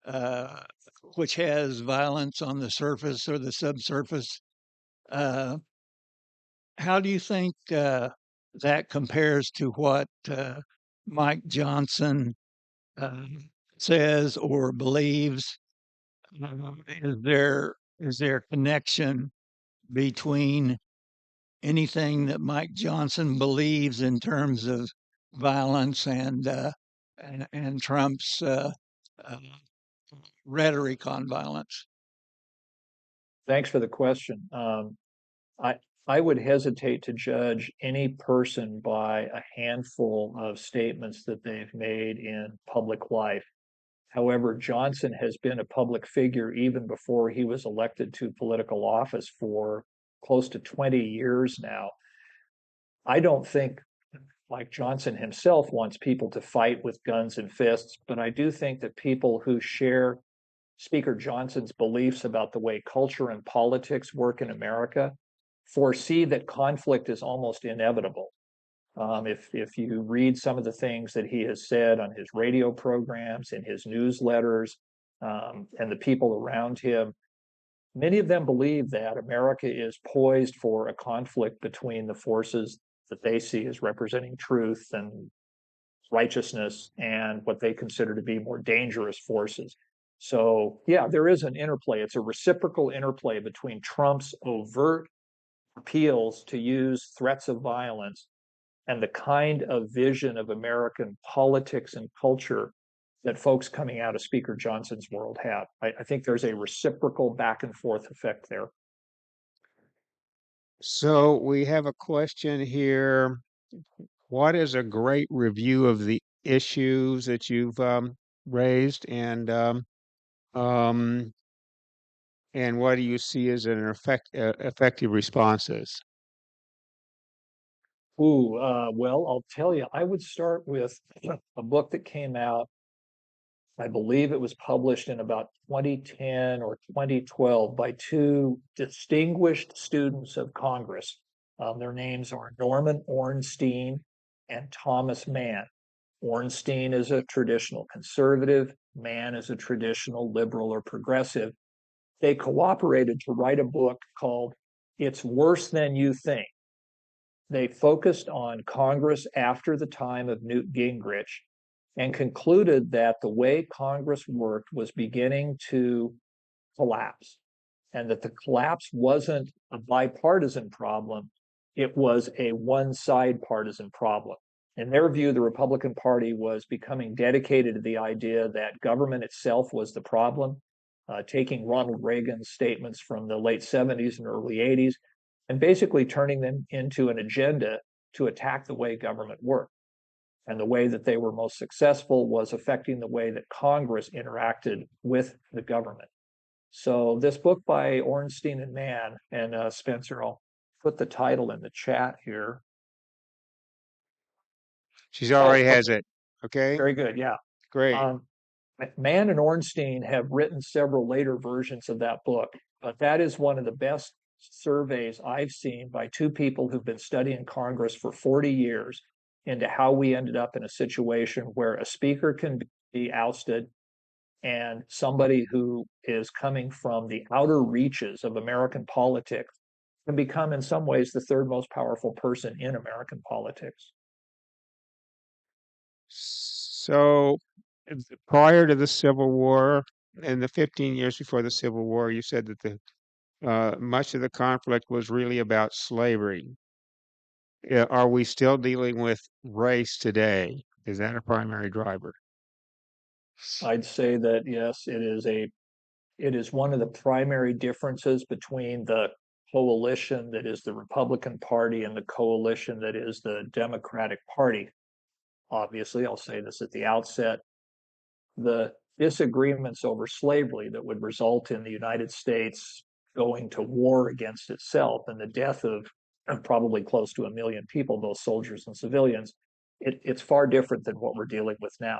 uh, which has violence on the surface or the subsurface, uh, how do you think that compares to what Mike Johnson uh, says or believes? Is there a connection between anything that Mike Johnson believes in terms of violence and Trump's uh, rhetoric on violence? Thanks for the question. I I would hesitate to judge any person by a handful of statements that they've made in public life. However, Johnson has been a public figure even before he was elected to political office for close to 20 years now. I don't think, like Johnson himself, wants people to fight with guns and fists, but I do think that people who share Speaker Johnson's beliefs about the way culture and politics work in America foresee that conflict is almost inevitable. If you read some of the things that he has said on his radio programs, in his newsletters, and the people around him, many of them believe that America is poised for a conflict between the forces that they see as representing truth and righteousness and what they consider to be more dangerous forces. So, yeah, there is an interplay. It's a reciprocal interplay between Trump's overt appeals to use threats of violence and the kind of vision of American politics and culture that folks coming out of Speaker Johnson's world have. I think there's a reciprocal back and forth effect there. So we have a question here. What is a great review of the issues that you've raised, um, and what do you see as effective responses? Well, I'll tell you, I would start with a book that came out. I believe it was published in about 2010 or 2012 by two distinguished students of Congress. Their names are Norman Ornstein and Thomas Mann. Ornstein is a traditional conservative, Mann is a traditional liberal or progressive. They cooperated to write a book called It's Worse Than You Think. They focused on Congress after the time of Newt Gingrich and concluded that the way Congress worked was beginning to collapse, and that the collapse wasn't a bipartisan problem, it was a one side partisan problem. In their view, the Republican Party was becoming dedicated to the idea that government itself was the problem, taking Ronald Reagan's statements from the late 70s and early 80s and basically turning them into an agenda to attack the way government worked. And the way that they were most successful was affecting the way that Congress interacted with the government. So this book by Ornstein and Mann, and Spencer, I'll put the title in the chat here. She's already Oh, has it. Okay, very good. Yeah. great. Um, Mann and Ornstein have written several later versions of that book, but that is one of the best surveys I've seen by two people who've been studying Congress for 40 years into how we ended up in a situation where a speaker can be ousted and somebody who is coming from the outer reaches of American politics can become, in some ways, the third most powerful person in American politics. So prior to the Civil War, in the 15 years before the Civil War, you said that the much of the conflict was really about slavery. Are we still dealing with race today? Is that a primary driver? I'd say that yes, it is one of the primary differences between the coalition that is the Republican Party and the coalition that is the Democratic Party. Obviously, I'll say this at the outset, the disagreements over slavery that would result in the United States going to war against itself and the death of probably close to 1 million people, both soldiers and civilians, it's far different than what we're dealing with now.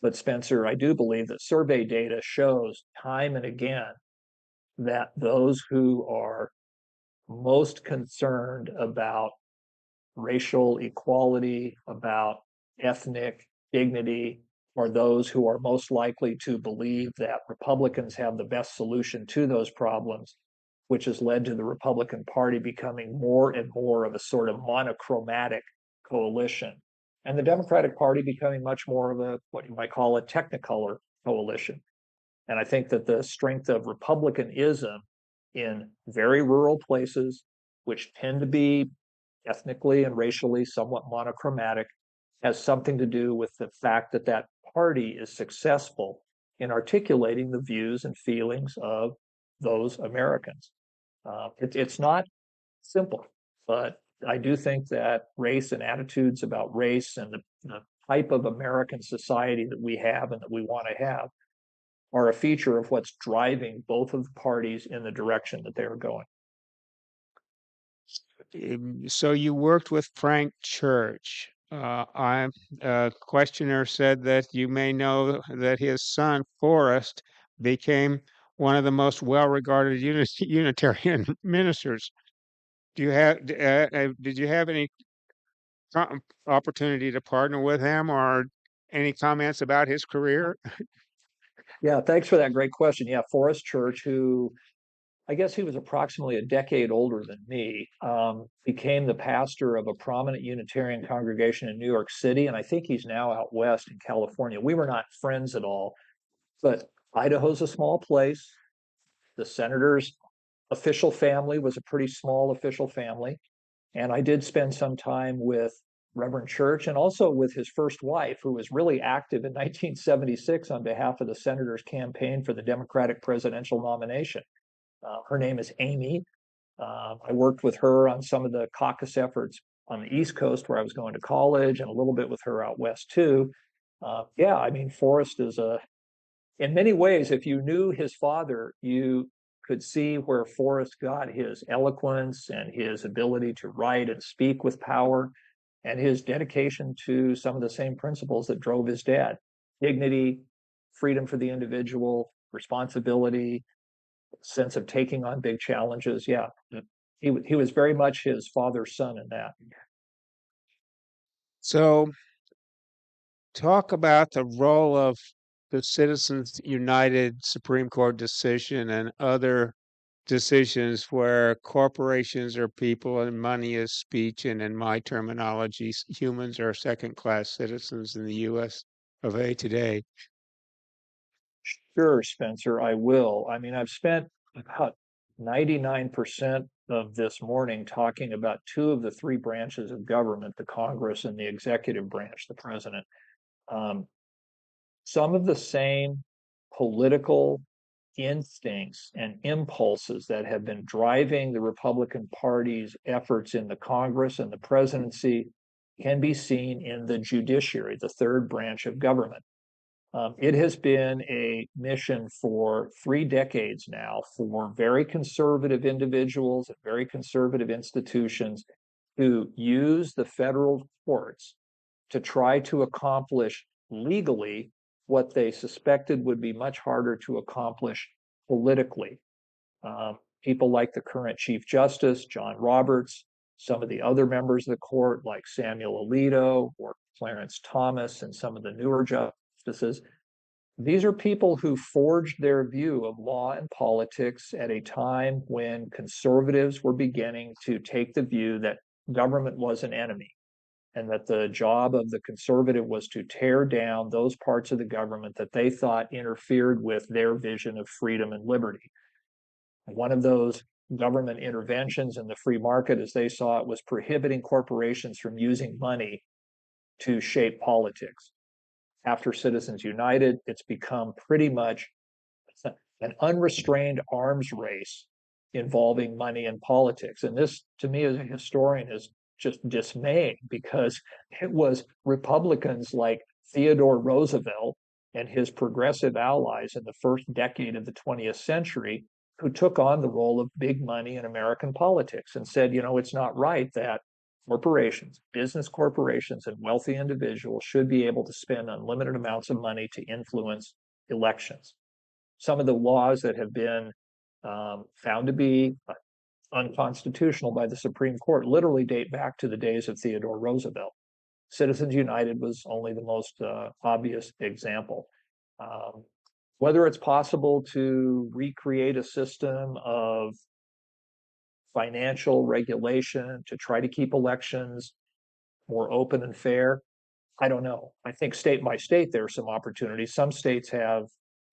But Spencer, I do believe that survey data shows time and again that those who are most concerned about racial equality, about ethnic dignity, are those who are most likely to believe that Republicans have the best solution to those problems, which has led to the Republican Party becoming more and more of a sort of monochromatic coalition, and the Democratic Party becoming much more of a what you might call a technicolor coalition. And I think that the strength of Republicanism in very rural places, which tend to be ethnically and racially somewhat monochromatic, has something to do with the fact that that party is successful in articulating the views and feelings of those Americans. It's not simple, but I do think that race and attitudes about race and the type of American society that we have and that we want to have are a feature of what's driving both of the parties in the direction that they are going. So you worked with Frank Church. Questioner said that you may know that his son Forrest became one of the most well-regarded Unitarian ministers. Did you have any opportunity to partner with him, or any comments about his career? Yeah, thanks for that great question. Yeah, Forrest Church, who I guess he was approximately a decade older than me, became the pastor of a prominent Unitarian congregation in New York City. And I think he's now out west in California. We were not friends at all, but Idaho's a small place. The senator's official family was a pretty small official family. And I did spend some time with Reverend Church and also with his first wife, who was really active in 1976 on behalf of the senator's campaign for the Democratic presidential nomination. Her name is Amy. I worked with her on some of the caucus efforts on the East Coast where I was going to college, and a little bit with her out west too. Yeah, I mean, Forrest is in many ways, if you knew his father, you could see where Forrest got his eloquence and his ability to write and speak with power, and his dedication to some of the same principles that drove his dad: dignity, freedom for the individual, responsibility, sense of taking on big challenges. Yeah, he was very much his father's son in that. So, talk about the role of the Citizens United Supreme Court decision and other decisions where corporations are people and money is speech, and in my terminology, humans are second-class citizens in the U.S. of A today. Sure, Spencer, I will. I mean, I've spent about 99% of this morning talking about two of the three branches of government, the Congress and the executive branch, the president. Um, some of the same political instincts and impulses that have been driving the Republican Party's efforts in the Congress and the presidency can be seen in the judiciary, the third branch of government. It has been a mission for 3 decades now for very conservative individuals and very conservative institutions to use the federal courts to try to accomplish legally what they suspected would be much harder to accomplish politically. People like the current Chief Justice, John Roberts, some of the other members of the court, like Samuel Alito or Clarence Thomas, and some of the newer justices, these are people who forged their view of law and politics at a time when conservatives were beginning to take the view that government was an enemy and that the job of the conservative was to tear down those parts of the government that they thought interfered with their vision of freedom and liberty. One of those government interventions in the free market, as they saw it, was prohibiting corporations from using money to shape politics. After Citizens United, it's become pretty much an unrestrained arms race involving money and politics. And this, to me, as a historian, is just dismaying because it was Republicans like Theodore Roosevelt and his progressive allies in the first decade of the 20th century who took on the role of big money in American politics and said, you know, it's not right that corporations, business corporations, and wealthy individuals should be able to spend unlimited amounts of money to influence elections. Some of the laws that have been found to be unconstitutional by the Supreme Court literally date back to the days of Theodore Roosevelt. Citizens United was only the most obvious example. Um, whether it's possible to recreate a system of financial regulation to try to keep elections more open and fair, I don't know. I think state by state, there are some opportunities. Some states have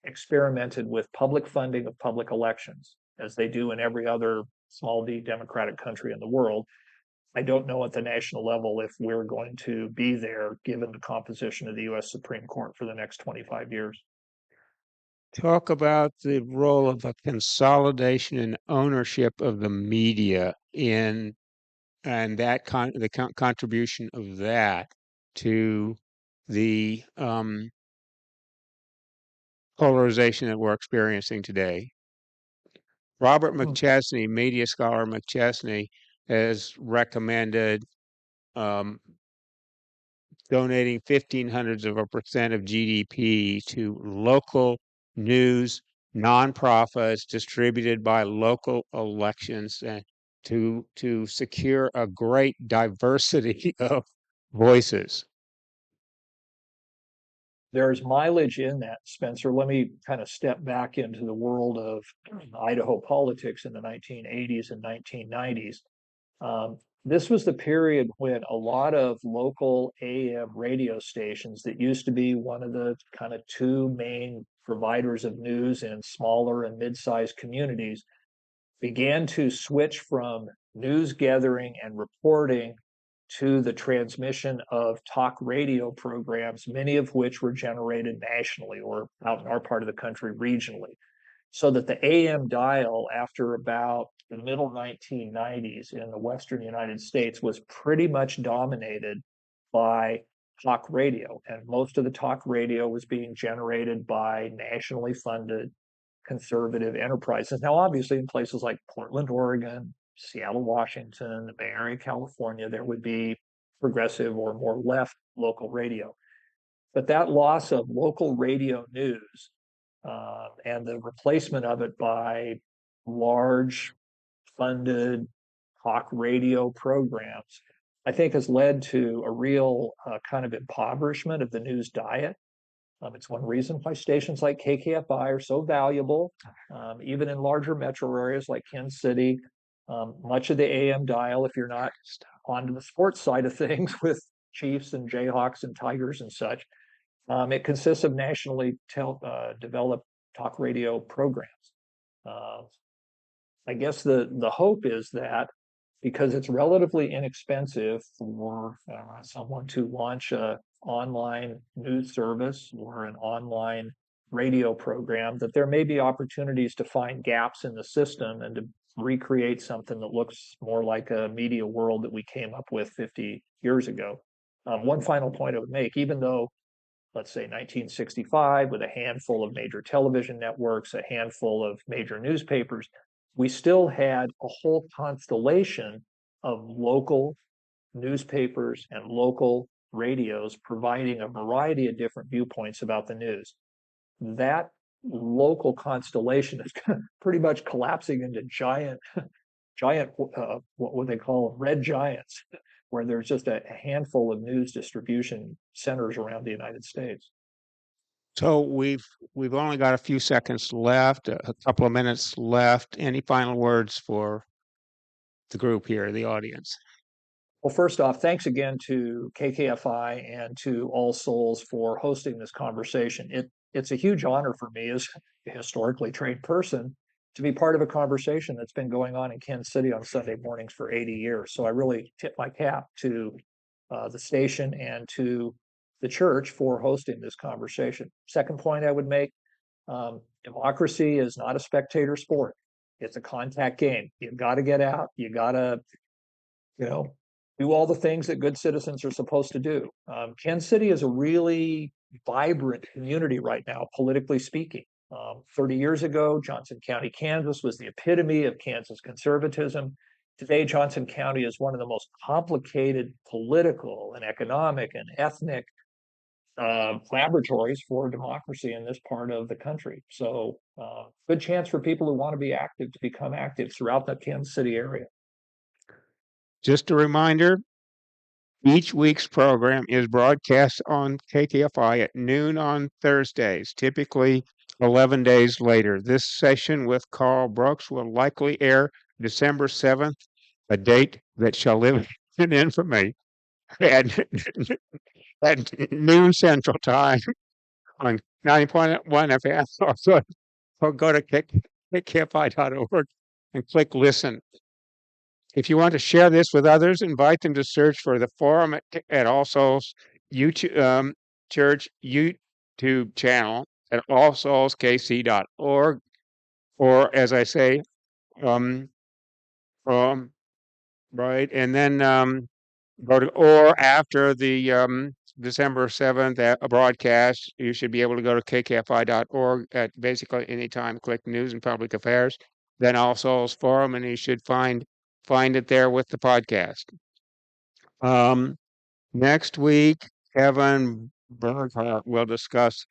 experimented with public funding of public elections, as they do in every other small d democratic country in the world. I don't know at the national level if we're going to be there given the composition of the US Supreme Court for the next 25 years. Talk about the role of a consolidation and ownership of the media in and the contribution of that to the polarization that we're experiencing today. Robert McChesney, media scholar McChesney, has recommended um, donating 0.15% of GDP to local news, nonprofits distributed by local elections, and to secure a great diversity of voices. there's mileage in that, Spencer. Let me kind of step back into the world of Idaho politics in the 1980s and 1990s. This was the period when a lot of local AM radio stations that used to be one of the kind of two main providers of news in smaller and mid-sized communities began to switch from news gathering and reporting to the transmission of talk radio programs, many of which were generated nationally or out in our part of the country regionally. So that the AM dial, after about the middle 1990s in the Western United States, was pretty much dominated by talk radio. And most of the talk radio was being generated by nationally funded conservative enterprises. Now, obviously, in places like Portland, Oregon, Seattle, Washington, the Bay Area, California, there would be progressive or more left local radio. But that loss of local radio news and the replacement of it by large funded talk radio programs, I think has led to a real kind of impoverishment of the news diet. It's one reason why stations like KKFI are so valuable, even in larger metro areas like Kansas City. Much of the AM dial, if you're not onto the sports side of things with Chiefs and Jayhawks and Tigers and such, it consists of nationally developed talk radio programs. I guess the hope is that because it's relatively inexpensive for someone to launch a online news service or an online radio program, that there may be opportunities to find gaps in the system and to recreate something that looks more like a media world that we came up with 50 years ago. One final point I would make, even though, let's say 1965, with a handful of major television networks, a handful of major newspapers, we still had a whole constellation of local newspapers and local radios providing a variety of different viewpoints about the news. That local constellation is pretty much collapsing into giant, what they call red giants, where there's just a handful of news distribution centers around the United States. So we've only got a few seconds left, a couple of minutes left. Any final words for the group here, the audience? Well, first off, thanks again to KKFI and to All Souls for hosting this conversation. It's a huge honor for me as a historically trained person to be part of a conversation that's been going on in Kansas City on Sunday mornings for 80 years. So I really tip my cap to the station and to the church for hosting this conversation. Second point I would make, democracy is not a spectator sport. It's a contact game. You've got to get out. You got to, do all the things that good citizens are supposed to do. Kansas City is a really vibrant community right now, politically speaking. 30 years ago, Johnson County, Kansas was the epitome of Kansas conservatism. Today, Johnson County is one of the most complicated political and economic and ethnic laboratories for democracy in this part of the country. So good chance for people who want to be active to become active throughout the Kansas City area. Just a reminder, each week's program is broadcast on KKFI at noon on Thursdays, typically 11 days later. This session with Karl Brooks will likely air December 7th, a date that shall live in infamy, at, at noon Central Time on 90.1 FM. Or go to kkfi.org and click listen. If you want to share this with others, invite them to search for the forum at All Souls YouTube Church YouTube channel at allsoulskc.org, or as I say, right, and then go to or after the December 7th broadcast, you should be able to go to kkfi.org at basically any time. Click News and Public Affairs, then All Souls Forum, and you should find it there with the podcast. Next week, Kevin Burghardt will discuss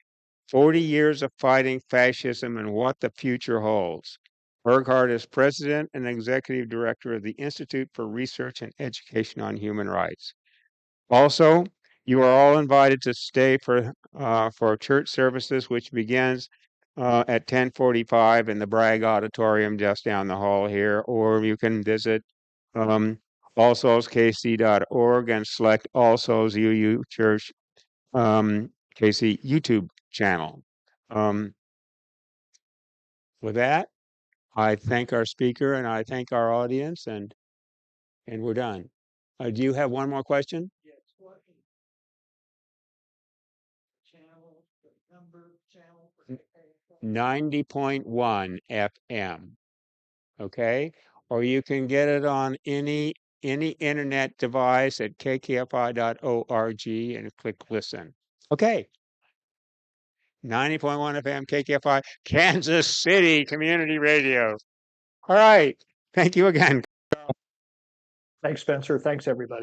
40 years of fighting fascism and what the future holds. Burghardt is president and executive director of the Institute for Research and Education on Human Rights. Also, You are all invited to stay for church services, which begins at 10:45 in the Bragg Auditorium just down the hall here, or you can visit allsoulskc.org and select All Souls UU Church KC YouTube channel. With that, I thank our speaker and I thank our audience, and we're done. Do you have one more question? Yes. What channel, the number channel for 90.1 FM. Okay? Or you can get it on any internet device at kkfi.org and click listen. Okay. 90.1 FM KKFI, Kansas City Community Radio. All right. Thank you again. Thanks, Spencer. Thanks, everybody.